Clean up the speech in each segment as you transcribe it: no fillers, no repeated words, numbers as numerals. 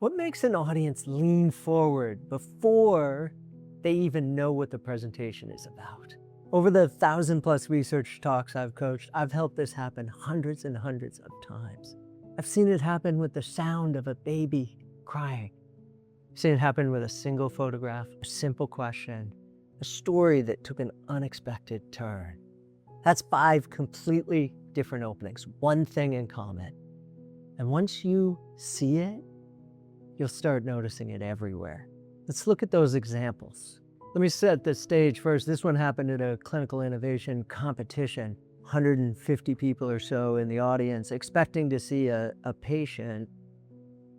What makes an audience lean forward before they even know what the presentation is about? Over the 1,000+ research talks I've coached, I've helped this happen hundreds and hundreds of times. I've seen it happen with the sound of a baby crying. I've seen it happen with a single photograph, a simple question, a story that took an unexpected turn. That's 5 completely different openings, one thing in common. And once you see it, you'll start noticing it everywhere. Let's look at those examples. Let me set the stage first. This one happened at a clinical innovation competition. 150 people or so in the audience, expecting to see a patient,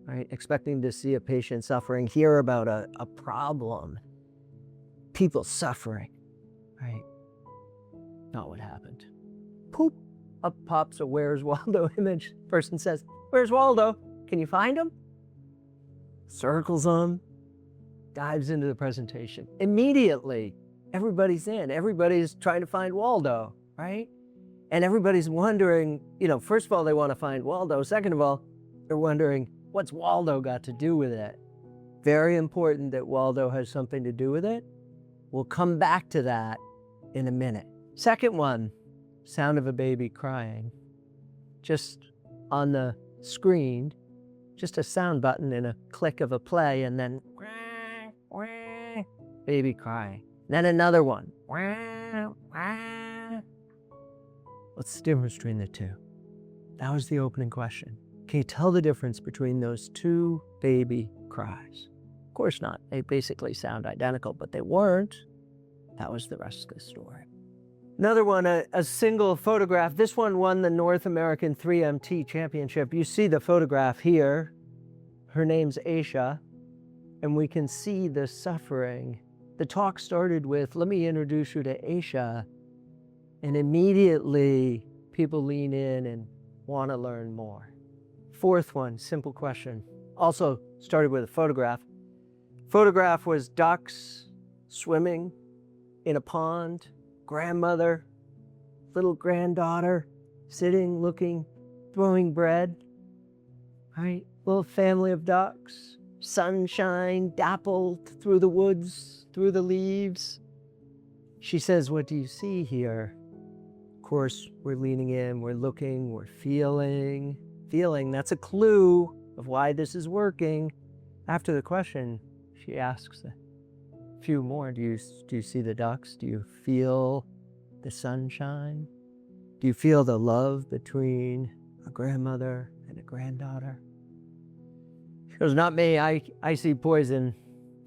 right? Expecting to see a patient suffering, hear about a problem, people suffering, right? Not what happened. Poop, up pops a "Where's Waldo" image. Person says, "Where's Waldo? Can you find him?" Circles them, dives into the presentation. Immediately, everybody's in. Everybody's trying to find Waldo, right? And everybody's wondering, first of all, they want to find Waldo. Second of all, they're wondering, what's Waldo got to do with it? Very important that Waldo has something to do with it. We'll come back to that in a minute. Second one, sound of a baby crying. Just on the screen, just a sound button and a click of a play, and then baby crying. Then another one. What's the difference between the two? That was the opening question. Can you tell the difference between those 2 baby cries? Of course not. They basically sound identical, but they weren't. That was the rest of the story. Another one, a single photograph. This one won the North American 3MT Championship. You see the photograph here. Her name's Aisha, and we can see the suffering. The talk started with, "Let me introduce you to Aisha," and immediately people lean in and want to learn more. Fourth one, simple question. Also started with a photograph. Photograph was ducks swimming in a pond. Grandmother, little granddaughter, sitting, looking, throwing bread, right? Little family of ducks, sunshine dappled through the woods, through the leaves. She says, "What do you see here?" Of course, we're leaning in, we're looking, we're feeling. Feeling, that's a clue of why this is working. After the question, she asks a few more. Do you see the ducks? Do you feel the sunshine? Do you feel the love between a grandmother and a granddaughter? She goes, "Not me. I see poison.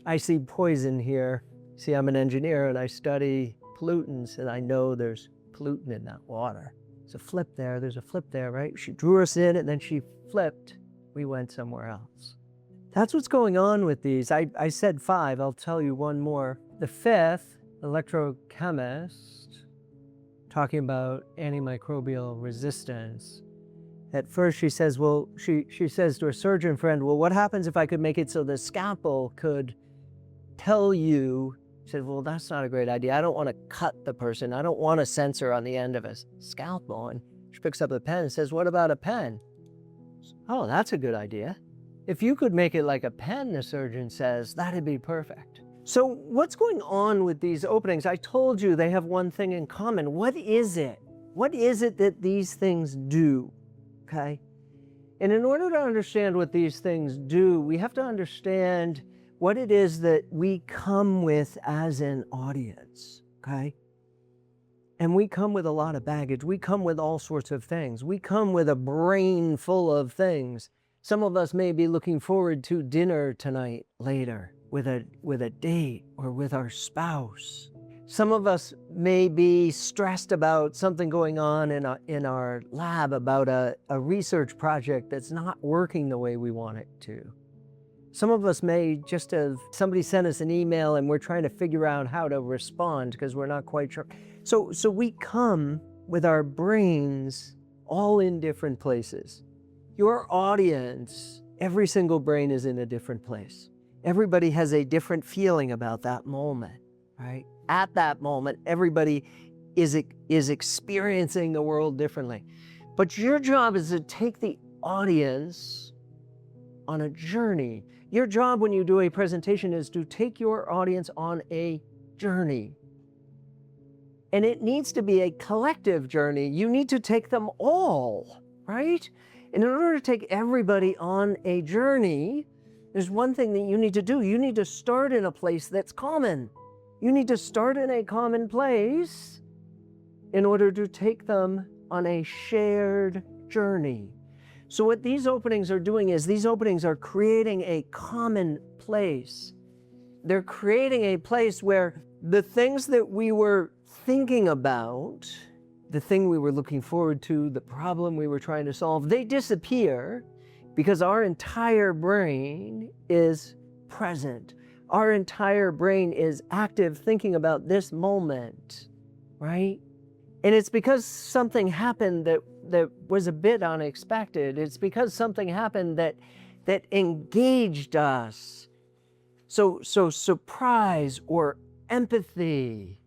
I see poison here. See, I'm an engineer and I study pollutants, and I know there's pollutant in that water." There's a flip there. There's a flip there, right? She drew us in and then she flipped. We went somewhere else. That's what's going on with these. I said 5, I'll tell you one more. The 5th, electrochemist, talking about antimicrobial resistance. At first she says, she says to her surgeon friend, "Well, what happens if I could make it so the scalpel could tell you?" She said, "Well, that's not a great idea. I don't want to cut the person. I don't want a sensor on the end of a scalpel." And she picks up the pen and says, "What about a pen?" "Oh, that's a good idea. If you could make it like a pen," the surgeon says, "that'd be perfect." So what's going on with these openings? I told you they have one thing in common. What is it? What is it that these things do? Okay? And in order to understand what these things do, we have to understand what it is that we come with as an audience. Okay? And we come with a lot of baggage. We come with all sorts of things. We come with a brain full of things. Some of us may be looking forward to dinner tonight later with a date or with our spouse. Some of us may be stressed about something going on in our lab, about a research project that's not working the way we want it to. Some of us may just have somebody sent us an email and we're trying to figure out how to respond because we're not quite sure. So we come with our brains all in different places. Your audience, every single brain is in a different place. Everybody has a different feeling about that moment, right? At that moment, everybody is experiencing the world differently. But your job is to take the audience on a journey. Your job when you do a presentation is to take your audience on a journey. And it needs to be a collective journey. You need to take them all, right? And in order to take everybody on a journey, there's one thing that you need to do. You need to start in a place that's common. You need to start in a common place in order to take them on a shared journey. So what these openings are doing is these openings are creating a common place. They're creating a place where the things that we were thinking about, the thing we were looking forward to, the problem we were trying to solve, they disappear because our entire brain is present. Our entire brain is active thinking about this moment, right? And it's because something happened that was a bit unexpected. It's because something happened that engaged us. So surprise or empathy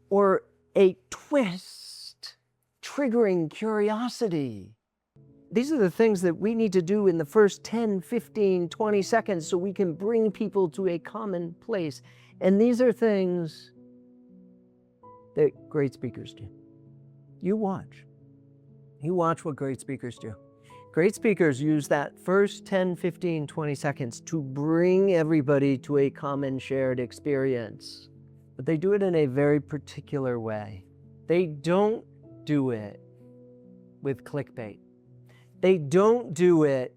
or a twist triggering curiosity. These are the things that we need to do in the first 10, 15, 20 seconds so we can bring people to a common place. And these are things that great speakers do. You watch. You watch what great speakers do. Great speakers use that first 10, 15, 20 seconds to bring everybody to a common shared experience. But they do it in a very particular way. They don't do it with clickbait. They don't do it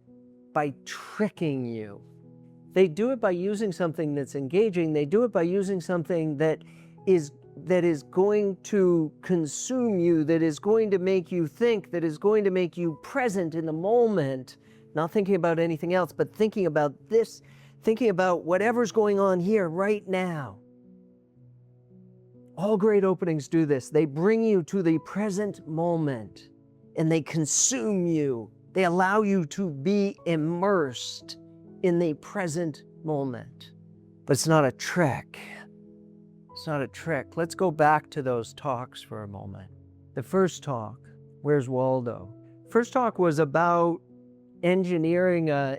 by tricking you. They do it by using something that's engaging. They do it by using something that is going to consume you, that is going to make you think, that is going to make you present in the moment, not thinking about anything else, but thinking about this, thinking about whatever's going on here right now. All great openings do this. They bring you to the present moment and they consume you. They allow you to be immersed in the present moment. But it's not a trick. It's not a trick. Let's go back to those talks for a moment. The first talk, Where's Waldo? First talk was about engineering a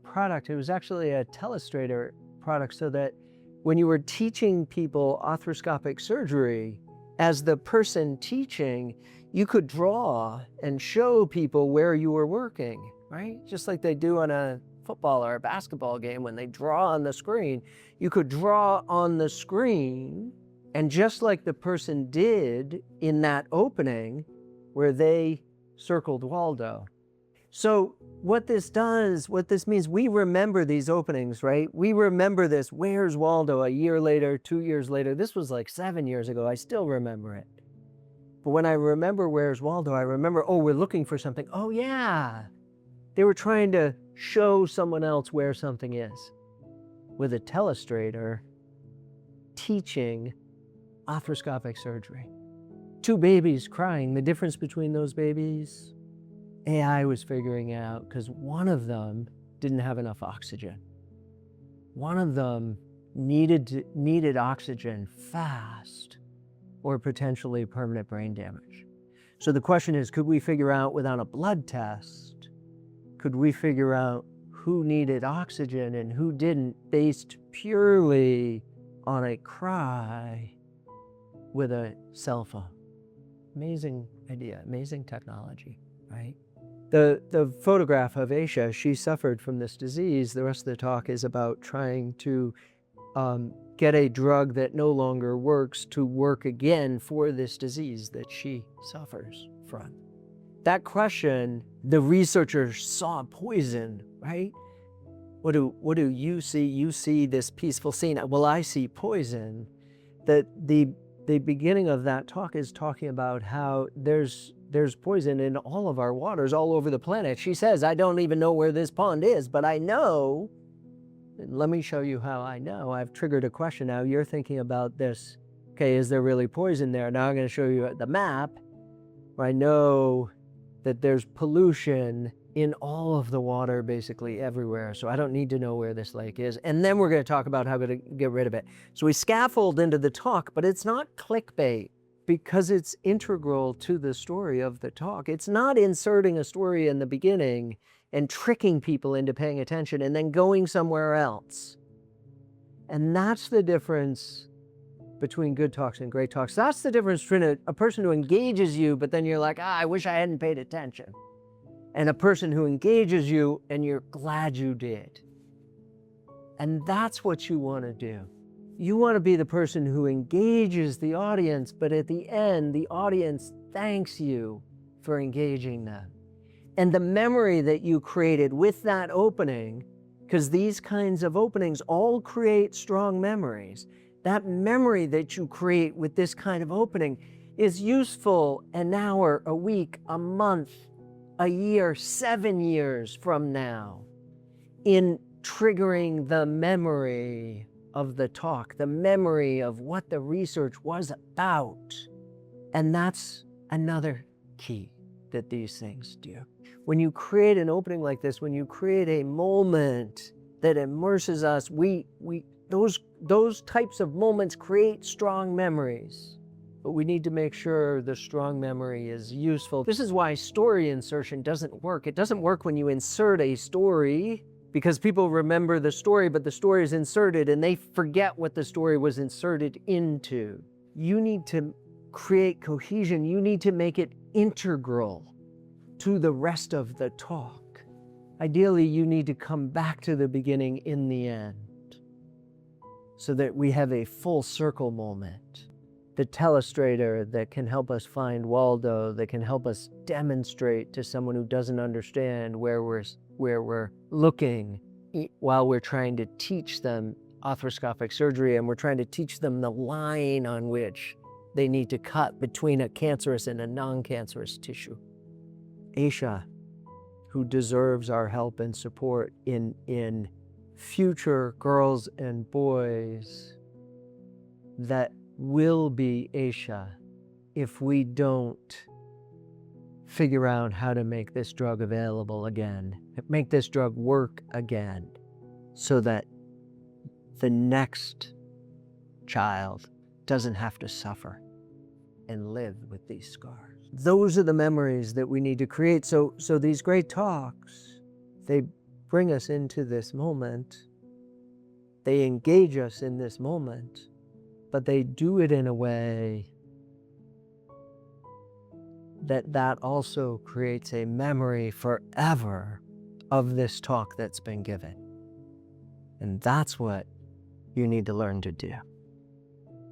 product. It was actually a telestrator product so that when you were teaching people arthroscopic surgery, as the person teaching, you could draw and show people where you were working, right? Just like they do on a football or a basketball game when they draw on the screen. You could draw on the screen, and just like the person did in that opening where they circled Waldo. So what this means, we remember these openings, right? We remember this, Where's Waldo? A year later, 2 years later. This was like 7 years ago. I still remember it. But when I remember Where's Waldo, I remember, oh, we're looking for something. Oh yeah, they were trying to show someone else where something is with a telestrator teaching arthroscopic surgery. 2 babies crying. The difference between those babies, AI was figuring out, because one of them didn't have enough oxygen. One of them needed oxygen fast or potentially permanent brain damage. So the question is, could we figure out without a blood test, could we figure out who needed oxygen and who didn't based purely on a cry with a cell phone? Amazing idea, amazing technology, right? The photograph of Aisha, she suffered from this disease. The rest of the talk is about trying to get a drug that no longer works to work again for this disease that she suffers from. That question, the researchers saw poison, right? What do you see? You see this peaceful scene. Well, I see poison. That the beginning of that talk is talking about how there's poison in all of our waters all over the planet. She says, I don't even know where this pond is, but I know. And let me show you how I know. I've triggered a question now. You're thinking about this. Okay, is there really poison there? Now I'm going to show you the map where I know that there's pollution in all of the water, basically everywhere. So I don't need to know where this lake is. And then we're going to talk about how to get rid of it. So we scaffold into the talk, but it's not clickbait because it's integral to the story of the talk. It's not inserting a story in the beginning and tricking people into paying attention and then going somewhere else. And that's the difference between good talks and great talks. That's the difference between a person who engages you, but then you're like, I wish I hadn't paid attention, and a person who engages you and you're glad you did. And that's what you want to do. You want to be the person who engages the audience, but at the end, the audience thanks you for engaging them. And the memory that you created with that opening, because these kinds of openings all create strong memories, that memory that you create with this kind of opening is useful an hour, a week, a month, a year, 7 years from now in triggering the memory of the talk, the memory of what the research was about. And that's another key that these things do. When you create an opening like this, when you create a moment that immerses us, those types of moments create strong memories. But we need to make sure the strong memory is useful. This is why story insertion doesn't work. It doesn't work when you insert a story, because people remember the story, but the story is inserted and they forget what the story was inserted into. You need to create cohesion. You need to make it integral to the rest of the talk. Ideally, you need to come back to the beginning in the end so that we have a full circle moment. The telestrator that can help us find Waldo, that can help us demonstrate to someone who doesn't understand where we're looking while we're trying to teach them arthroscopic surgery, and we're trying to teach them the line on which they need to cut between a cancerous and a non-cancerous tissue. Aisha, who deserves our help and support in future girls and boys that will be Aisha if we don't figure out how to make this drug available again, make this drug work again, so that the next child doesn't have to suffer and live with these scars. Those are the memories that we need to create. So these great talks, they bring us into this moment. They engage us in this moment, but they do it in a way that also creates a memory forever of this talk that's been given. And that's what you need to learn to do.